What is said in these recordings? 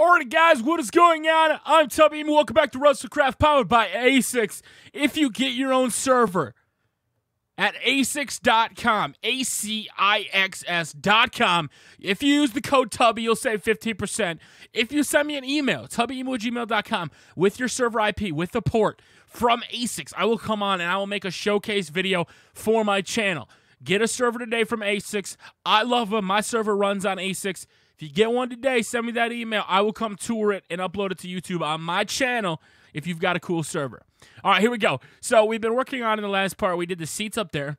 Alright guys, what is going on? I'm Tubby and welcome back to Wrestlecraft powered by Acixs. If you get your own server at Acixs.com, Acixs.com, if you use the code Tubby, you'll save 15%. If you send me an email, tubby@gmail.com, with your server IP, with the port from Acixs, I will come on and I will make a showcase video for my channel. Get a server today from Acixs. I love them. My server runs on Acixs. If you get one today, send me that email. I will come tour it and upload it to YouTube on my channel if you've got a cool server. All right, here we go. So we've been working on in the last part. We did the seats up there.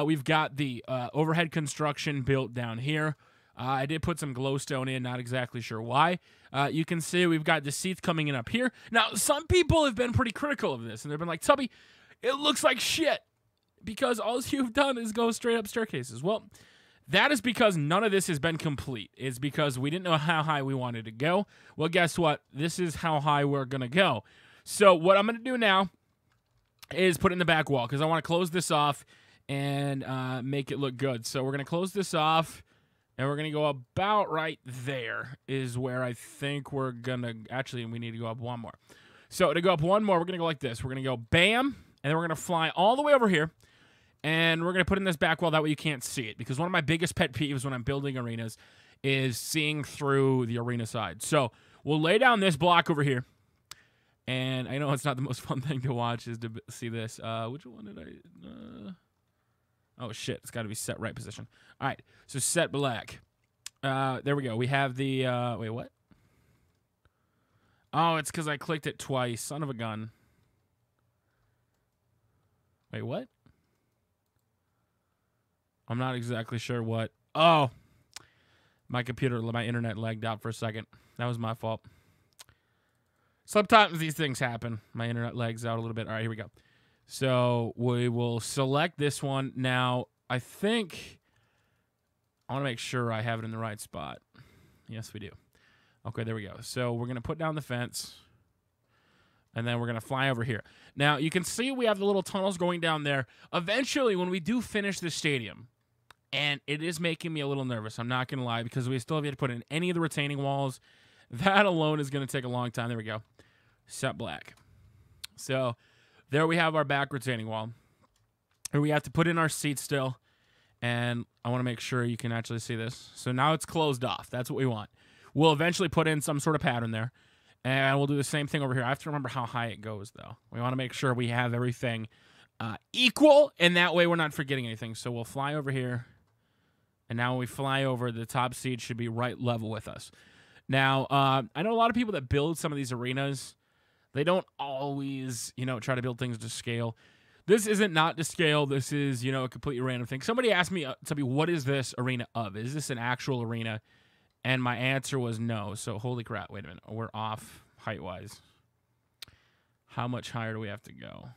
We've got the overhead construction built down here. I did put some glowstone in, not exactly sure why. You can see we've got the seats coming in up here. Now, some people have been pretty critical of this, and they've been like, Tubby, it looks like shit because all you've done is go straight up staircases. Well, that is because none of this has been complete. It's because we didn't know how high we wanted to go. Well, guess what? This is how high we're going to go. So what I'm going to do now is put in the back wall because I want to close this off and make it look good. So we're going to close this off, and we're going to go about right there is where I think we're going to... Actually, we need to go up one more. So to go up one more, we're going to go like this. We're going to go bam, and then we're going to fly all the way over here. And we're going to put in this back wall, that way you can't see it. Because one of my biggest pet peeves when I'm building arenas is seeing through the arena side. So we'll lay down this block over here. And I know it's not the most fun thing to watch is to see this. Which one did I... Oh, shit. It's got to be set right position. All right. So set black. There we go. We have the... Wait, what? Oh, it's because I clicked it twice. Son of a gun. Wait, what? I'm not exactly sure what. Oh, my internet lagged out for a second. That was my fault. Sometimes these things happen. My internet lags out a little bit. All right, here we go. So we will select this one. Now, I think I want to make sure I have it in the right spot. Yes, we do. Okay, there we go. So we're going to put down the fence. And then we're going to fly over here. Now, you can see we have the little tunnels going down there. Eventually, when we do finish the stadium, and it is making me a little nervous, I'm not going to lie, because we still have yet to put in any of the retaining walls. That alone is going to take a long time. There we go. Set black. So, there we have our back retaining wall. And we have to put in our seats still. And I want to make sure you can actually see this. So, now it's closed off. That's what we want. We'll eventually put in some sort of pattern there. And we'll do the same thing over here. I have to remember how high it goes, though. We want to make sure we have everything equal, and that way we're not forgetting anything. So we'll fly over here. And now when we fly over, the top seat should be right level with us. Now, I know a lot of people that build some of these arenas, they don't always, try to build things to scale. This isn't not to scale. This is, a completely random thing. Somebody asked me, Tubby, what is this arena of? Is this an actual arena? And my answer was no. So, holy crap. Wait a minute. We're off height-wise. How much higher do we have to go?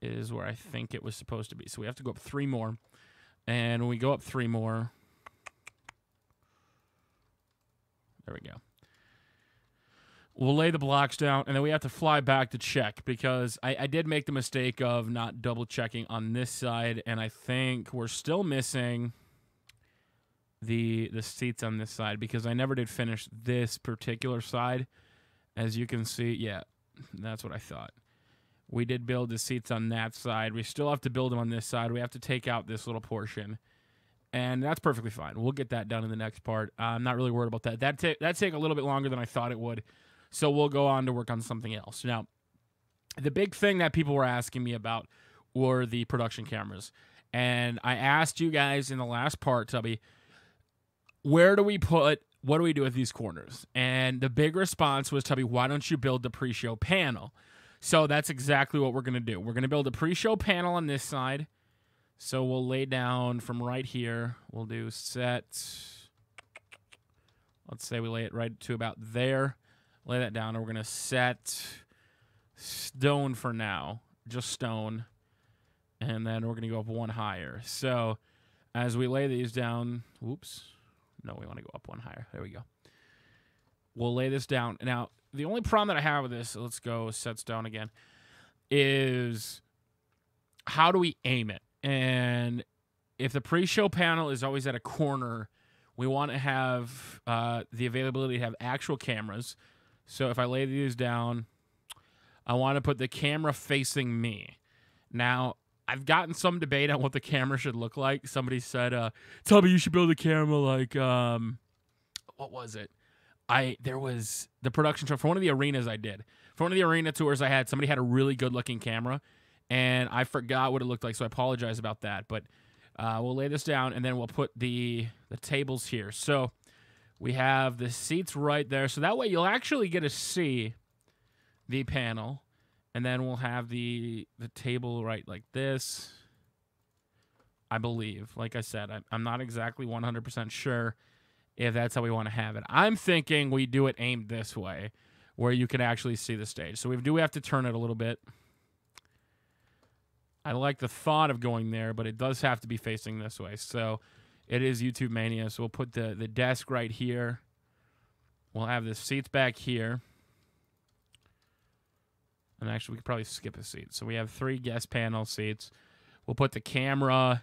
Is where I think it was supposed to be. So we have to go up 3 more. And when we go up 3 more... There we go. We'll lay the blocks down, and then we have to fly back to check, because I did make the mistake of not double-checking on this side, and I think we're still missing the seats on this side, because I never did finish this particular side. As you can see, yeah, that's what I thought. We did build the seats on that side. We still have to build them on this side. We have to take out this little portion. And that's perfectly fine. We'll get that done in the next part. I'm not really worried about that. That'd take a little bit longer than I thought it would. So we'll go on to work on something else. Now, the big thing that people were asking me about were the production cameras. And I asked you guys in the last part, Tubby, what do we do with these corners? And the big response was, Tubby, why don't you build the pre-show panel? So that's exactly what we're going to do. We're going to build a pre-show panel on this side. So we'll lay down from right here. We'll do set. Let's say we lay it right to about there. Lay that down, and we're going to set stone for now. Just stone. And then we're going to go up 1 higher. So as we lay these down, whoops. No, we want to go up 1 higher. There we go. We'll lay this down. Now, the only problem that I have with this, let's go set stone again, is how do we aim it? And if the pre-show panel is always at a corner, we want to have the availability to have actual cameras. So if I lay these down, I want to put the camera facing me. Now, I've gotten some debate on what the camera should look like. Somebody said, Tubby, you should build a camera like, what was it? There was the production show for one of the arenas I did. For one of the arena tours I had, somebody had a really good-looking camera, and I forgot what it looked like, so I apologize about that. But we'll lay this down, and then we'll put the tables here. So we have the seats right there, so that way you'll actually get to see the panel, and then we'll have the table right like this, I believe. Like I said, I'm not exactly 100% sure if that's how we want to have it. I'm thinking we do it aimed this way, where you can actually see the stage. So we do have to turn it a little bit. I like the thought of going there, but it does have to be facing this way. So it is YouTube Mania, so we'll put the desk right here. We'll have the seats back here. And actually, we could probably skip a seat. So we have 3 guest panel seats. We'll put the camera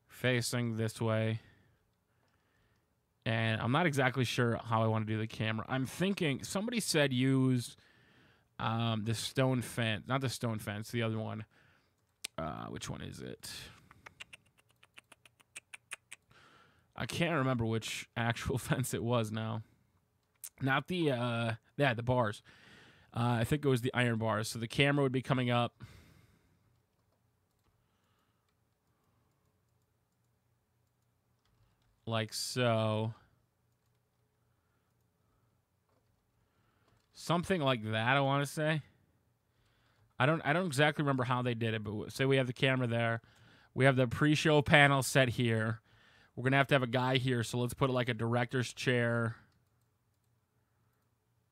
facing this way. And I'm not exactly sure how I want to do the camera. I'm thinking, somebody said use the stone fence. Not the stone fence, the other one. Which one is it? I can't remember which actual fence it was now. Not the, the bars. I think it was the iron bars. So the camera would be coming up. Like so. Something like that, I want to say. I don't exactly remember how they did it, but say we have the camera there. We have the pre-show panel set here. We're going to have a guy here, so let's put like a director's chair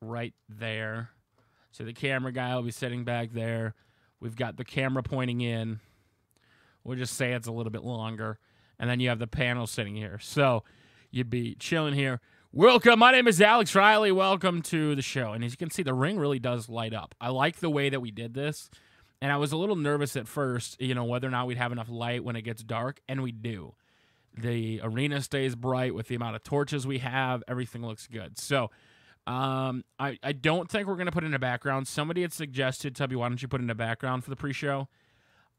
right there. So the camera guy will be sitting back there. We've got the camera pointing in. We'll just say it's a little bit longer. And then you have the panel sitting here. So you'd be chilling here. Welcome. My name is Alex Riley. Welcome to the show. And as you can see, the ring really does light up. I like the way that we did this. And I was a little nervous at first, you know, whether or not we'd have enough light when it gets dark. And we do. The arena stays bright with the amount of torches we have. Everything looks good. So I don't think we're going to put in a background. Somebody had suggested, Tubby, why don't you put in a background for the pre-show?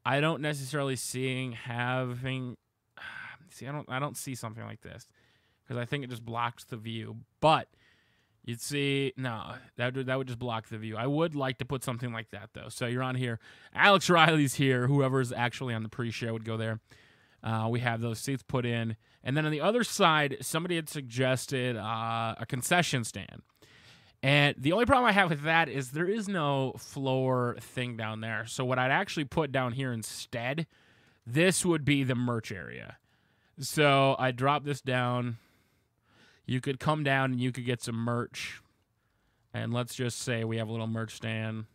I don't necessarily see having... See, I don't see something like this because I think it just blocks the view. But you'd see, no, that would just block the view. I would like to put something like that, though. So you're on here. Alex Riley's here. Whoever's actually on the pre-show would go there. We have those seats put in. And then on the other side, somebody had suggested a concession stand. And the only problem I have with that is there is no floor thing down there. So what I'd actually put down here instead, this would be the merch area. So I drop this down. You could come down and you could get some merch. And let's just say we have a little merch stand.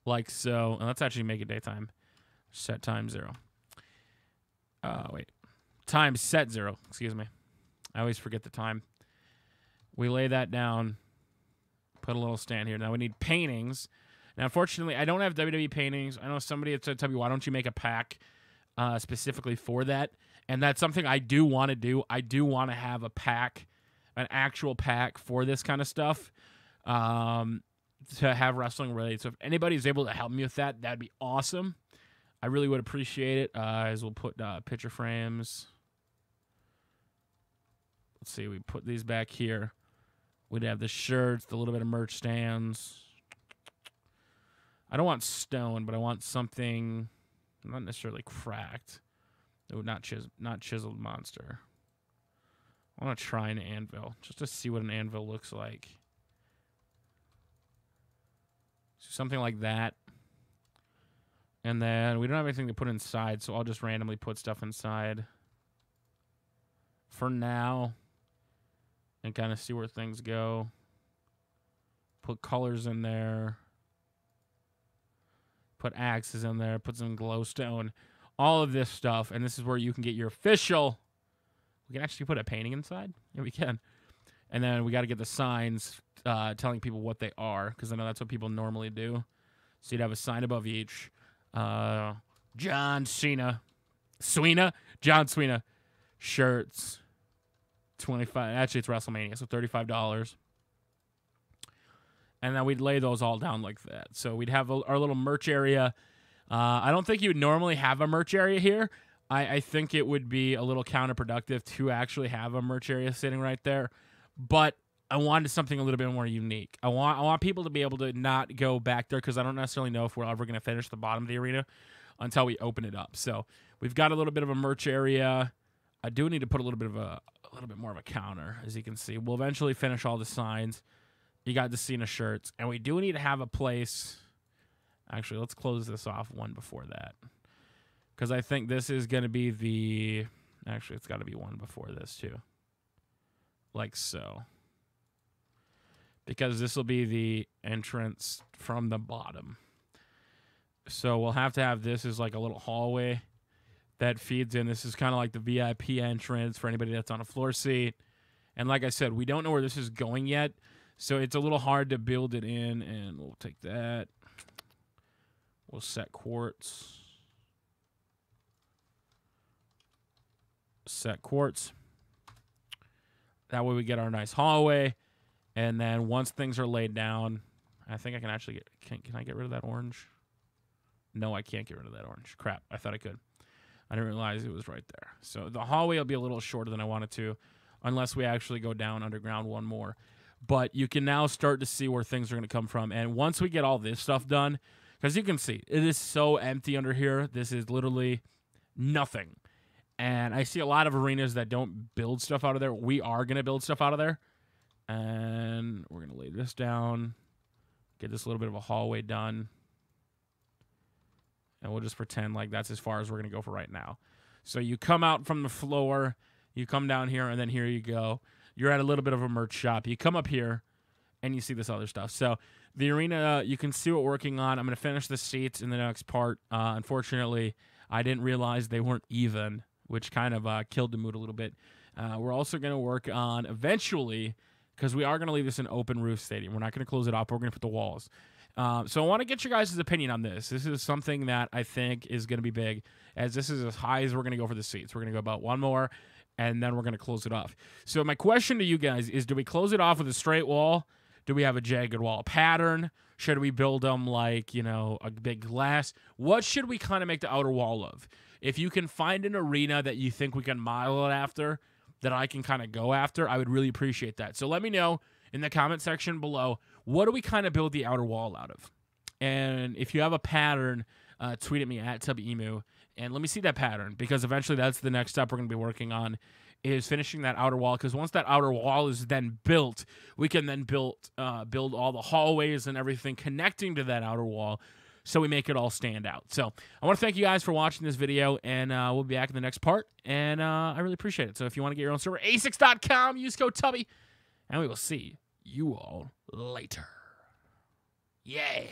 Like so. And let's actually make it daytime. Set time 0. Wait. Time set 0. Excuse me. I always forget the time. We lay that down. Put a little stand here. Now we need paintings. Now, unfortunately, I don't have WWE paintings. I know somebody had said, Tubby, why don't you make a pack specifically for that? And that's something I do want to do. I do want to have a pack, an actual pack for this kind of stuff to have wrestling related. So if anybody's able to help me with that, that'd be awesome. I really would appreciate it. As we'll put picture frames. Let's see. We put these back here. We'd have the shirts, the little bit of merch stands. I don't want stone, but I want something not necessarily cracked. No, not chiseled monster. I want to try an anvil just to see what an anvil looks like. So something like that. And then we don't have anything to put inside, so I'll just randomly put stuff inside for now and kind of see where things go. Put colors in there. Put axes in there. Put some glowstone. All of this stuff. And this is where you can get your official... We can actually put a painting inside. Yeah, we can. And then we got to get the signs telling people what they are, because I know that's what people normally do. So you'd have a sign above each. John Cena. John Cena. shirts, 25. Actually, it's WrestleMania, so $35. And then we'd lay those all down like that. So we'd have our little merch area. I don't think you would normally have a merch area here. I think it would be a little counterproductive to actually have a merch area sitting right there. But I wanted something a little bit more unique. I want people to be able to not go back there because I don't necessarily know if we're ever going to finish the bottom of the arena until we open it up. So we've got a little bit of a merch area. I do need to put a little bit more of a counter, as you can see. We'll eventually finish all the signs. You got the Cena shirts, and we do need to have a place. Actually, let's close this off one before that, because I think this is going to be the. Actually, it's got to be one before this too, like so, because this will be the entrance from the bottom. So we'll have to have this as like a little hallway that feeds in. This is kind of like the VIP entrance for anybody that's on a floor seat. And like I said, we don't know where this is going yet. So it's a little hard to build it in, and we'll take that. We'll set quartz. Set quartz. That way we get our nice hallway. And then once things are laid down, I think I can actually get... Can I get rid of that orange? No, I can't get rid of that orange. Crap, I thought I could. I didn't realize it was right there. So the hallway will be a little shorter than I wanted to, unless we actually go down underground one more. But you can now start to see where things are going to come from. And once we get all this stuff done, because you can see, it is so empty under here. This is literally nothing. And I see a lot of arenas that don't build stuff out of there. We are going to build stuff out of there. And we're going to lay this down, get this little bit of a hallway done. And we'll just pretend like that's as far as we're going to go for right now. So you come out from the floor, you come down here, and then here you go. You're at a little bit of a merch shop. You come up here, and you see this other stuff. So the arena, you can see what we're working on. I'm going to finish the seats in the next part. Unfortunately, I didn't realize they weren't even, which kind of killed the mood a little bit. We're also going to work on, eventually, because we are going to leave this an open roof stadium. We're not going to close it up. We're going to put the walls. So I want to get your guys' opinion on this. This is something that I think is going to be big, as this is as high as we're going to go for the seats. We're going to go about one more, and then we're going to close it off. So my question to you guys is, do we close it off with a straight wall? Do we have a jagged wall pattern? Should we build them like, you know, a big glass? What should we kind of make the outer wall of? If you can find an arena that you think we can model it after, that I can kind of go after, I would really appreciate that. So let me know in the comment section below, what do we kind of build the outer wall out of? And if you have a pattern, tweet at me at TubbyEmu, and let me see that pattern, because eventually that's the next step we're going to be working on, is finishing that outer wall. Because once that outer wall is then built, we can then build all the hallways and everything connecting to that outer wall, so we make it all stand out. So I want to thank you guys for watching this video, and we'll be back in the next part, and I really appreciate it. So if you want to get your own server, Acixs.com, use code Tubby, and we will see you all later. Yeah.